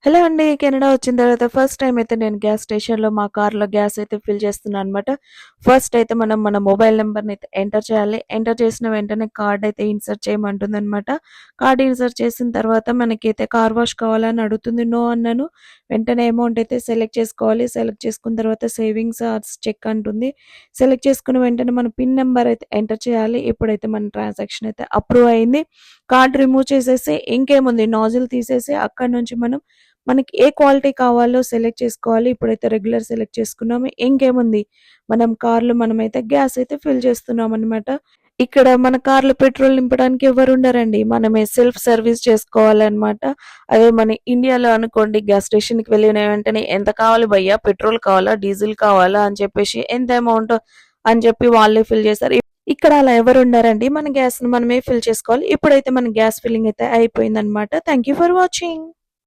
Hello అండి. Canada వచ్చిన తర్వాత ఫస్ట్ టైమ్ అయితే నేను గ్యాస్ స్టేషన్‌లో మా కార్‌లో గ్యాస్ అయితే ఫిల్ చేస్తున్నా అనమాట. ఫస్ట్ అయితే మనం మన మొబైల్ నంబర్‌ని అయితే ఎంటర్ చేయాలి. ఎంటర్ చేసిన వెంటనే కార్డ్ అయితే ఇన్సర్ట్ చేయమంటుందనమాట. కార్డ్ ఇన్సర్ట్ చేసిన తర్వాత మనకైతే కార్ వాష్ కావాలా అని అడుగుతుంది. నో అన్నాను. వెంటనే అమౌంట్ అయితే సెలెక్ట్ చేసుకోవాలి. సెలెక్ట్ చేసుకున్న తర్వాత సేవింగ్స్ ఆర్ చెక్ అంటుంది. సెలెక్ట్ చేసుకున్న వెంటనే మన పిన్ నంబర్ అయితే ఎంటర్ చేయాలి. ఇప్పుడైతే మన ట్రాన్సాక్షన్ అయితే అప్రూవ్ అయింది. కార్డ్ రిమూవ్ చేసేసి ఇంకేముంది నాజిల్ తీసేసి అక్కడి నుంచి మనకి ఏ క్వాలిటీ కావాలో సెలెక్ట్ చేసుకోవాలి. ఇప్పుడైతే రెగ్యులర్ సెలెక్ట్ చేసుకున్నాము. ఇంకేముంది మనం కార్‌లో మనమైతే గ్యాస్ అయితే ఫిల్ చేస్తున్నామనమాట. ఇక్కడ మన కార్‌లో పెట్రోల్ నింపడానికి ఎవరుండరండి. మనమే సెల్ఫ్ సర్వీస్ చేసుకోవాలనమాట. అదే మన ఇండియాలో అనుకోండి గ్యాస్ స్టేషన్‌కి వెళ్ళిన వెంటనే ఎంత కావాలి భయ్యా పెట్రోల్ కావాలా? డీజిల్ కావాలా? అని చెప్పేసి ఎంత అమౌంట్ అని చెప్పి వాళ్ళే ఫిల్ చేస్తారు. ఇక్కడ అలా ఎవరుండరండి. మన గ్యాస్‌ని మనమే ఫిల్ చేసుకోవాలి. ఇప్పుడైతే మన గ్యాస్ ఫిల్లింగ్ అయితే అయిపోయిందనమాట. Thank you for watching.